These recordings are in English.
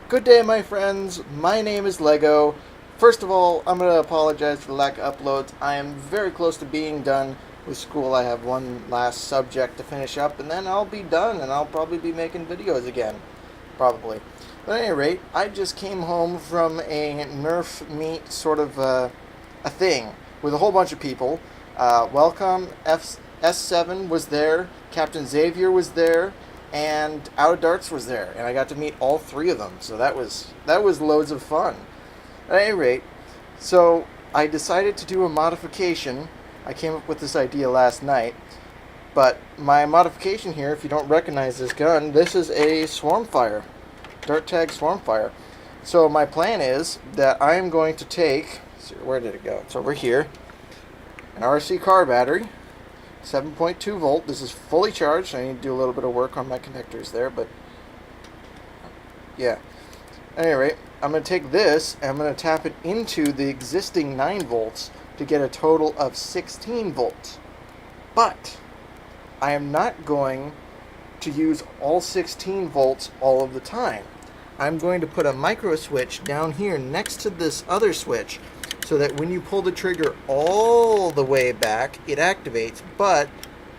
Good day, my friends. My name is Lego. First of all, I'm going to apologize for the lack of uploads. I am very close to being done with school. I have one last subject to finish up, and then I'll be done, and I'll probably be making videos again. Probably. But at any rate, I just came home from a Nerf meet, sort of a thing, with a whole bunch of people. Welcome, S7 was there, Captain Xavier was there, and Out of Darts was there, and I got to meet all three of them. So that was loads of fun. At any rate, so I decided to do a modification. I came up with this idea last night, but my modification here, if you don't recognize this gun, this is a Swarmfire, Dart Tag Swarmfire. So my plan is that I am going to take, where did it go? It's over here, an RC car battery. 7.2 volt. This is fully charged. I need to do a little bit of work on my connectors there, but yeah. At any rate, I'm going to take this and I'm going to tap it into the existing 9 volts to get a total of 16 volts. But I am not going to use all 16 volts all of the time. I'm going to put a micro switch down here next to this other switch, so that when you pull the trigger all the way back, it activates, but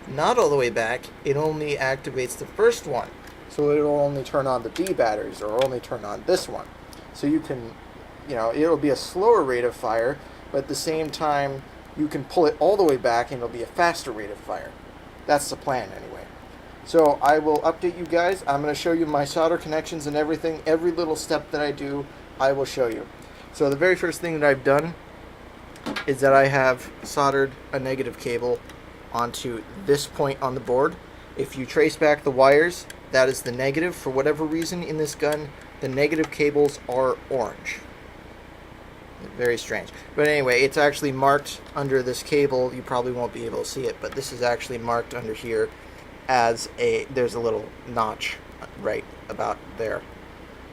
not all the way back, it only activates the first one. So it'll only turn on the B batteries, or only turn on this one. So you can, it'll be a slower rate of fire, but at the same time, you can pull it all the way back and it'll be a faster rate of fire. That's the plan anyway. So I will update you guys. I'm going to show you my solder connections and everything. Every little step that I do, I will show you. So the very first thing that I've done is that I have soldered a negative cable onto this point on the board. If you trace back the wires, that is the negative. For whatever reason in this gun, the negative cables are orange. Very strange. But anyway, it's actually marked under this cable. You probably won't be able to see it, but this is actually marked under here as there's a little notch right about there,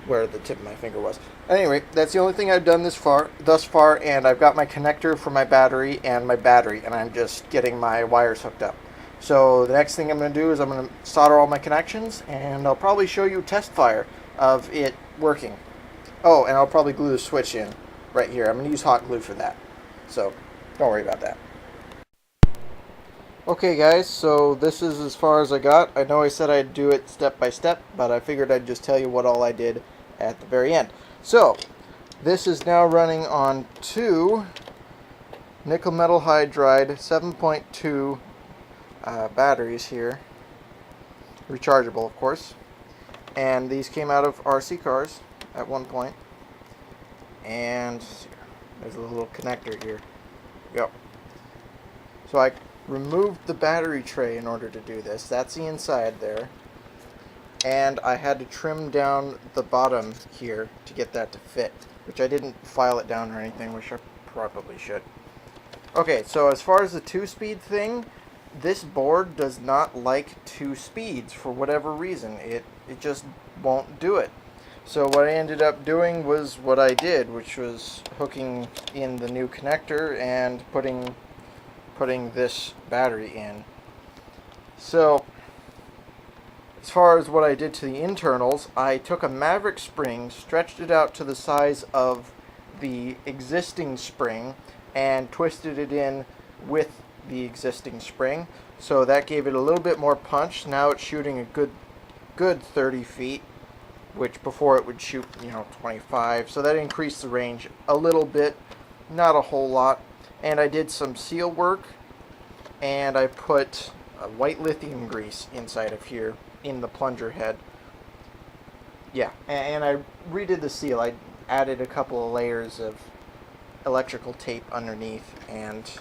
where the tip of my finger was. Anyway, that's the only thing I've done thus far, and I've got my connector for my battery, and I'm just getting my wires hooked up. So the next thing I'm going to do is I'm going to solder all my connections, and I'll probably show you test fire of it working. Oh, and I'll probably glue the switch in right here. I'm going to use hot glue for that. So don't worry about that. Okay guys, so this is as far as I got. I know I said I'd do it step by step, but I figured I'd just tell you what all I did at the very end. So, this is now running on 2 nickel metal hydride 7.2 batteries here. Rechargeable, of course. And these came out of RC cars at one point. And there's a little connector here. Yep. So I removed the battery tray in order to do this. That's the inside there. And I had to trim down the bottom here to get that to fit, which I didn't file it down or anything, which I probably should. Okay, so as far as the 2-speed thing, this board does not like 2 speeds for whatever reason. It just won't do it. So what I ended up doing was what I did, which was hooking in the new connector and putting this battery in. So as far as what I did to the internals, I took a Maverick spring, stretched it out to the size of the existing spring, and twisted it in with the existing spring. So that gave it a little bit more punch. Now it's shooting a good 30 feet, which before it would shoot 25. So that increased the range a little bit, not a whole lot. And I did some seal work, and I put white lithium grease inside of here in the plunger head. Yeah, and I redid the seal. I added a couple of layers of electrical tape underneath, and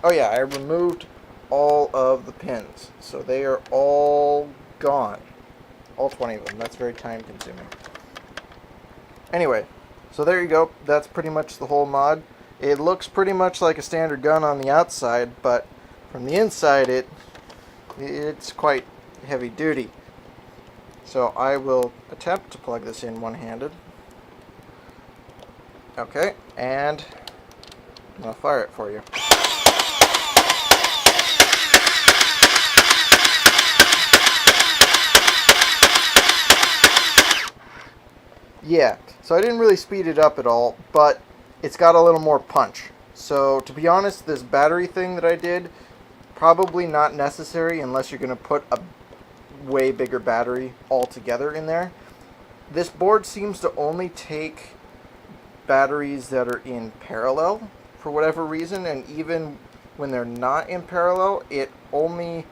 oh yeah, I removed all of the pins. So they are all gone. All 20 of them. That's very time consuming. Anyway, so there you go. That's pretty much the whole mod. It looks pretty much like a standard gun on the outside, but from the inside it's quite heavy duty. So I will attempt to plug this in one-handed. Okay, and I'm going to fire it for you. Yeah, so I didn't really speed it up at all, but it's got a little more punch. So to be honest, this battery thing that I did, probably not necessary unless you're going to put a way bigger battery altogether in there. This board seems to only take batteries that are in parallel for whatever reason, and even when they're not in parallel, it only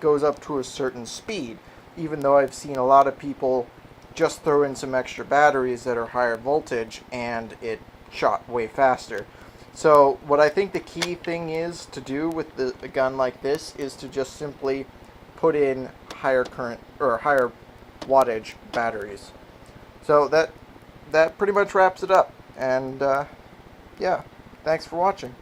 goes up to a certain speed, even though I've seen a lot of people just throw in some extra batteries that are higher voltage and it shot way faster. So what I think the key thing is to do with a gun like this is to just simply put in higher current or higher wattage batteries. So that pretty much wraps it up. And yeah, thanks for watching.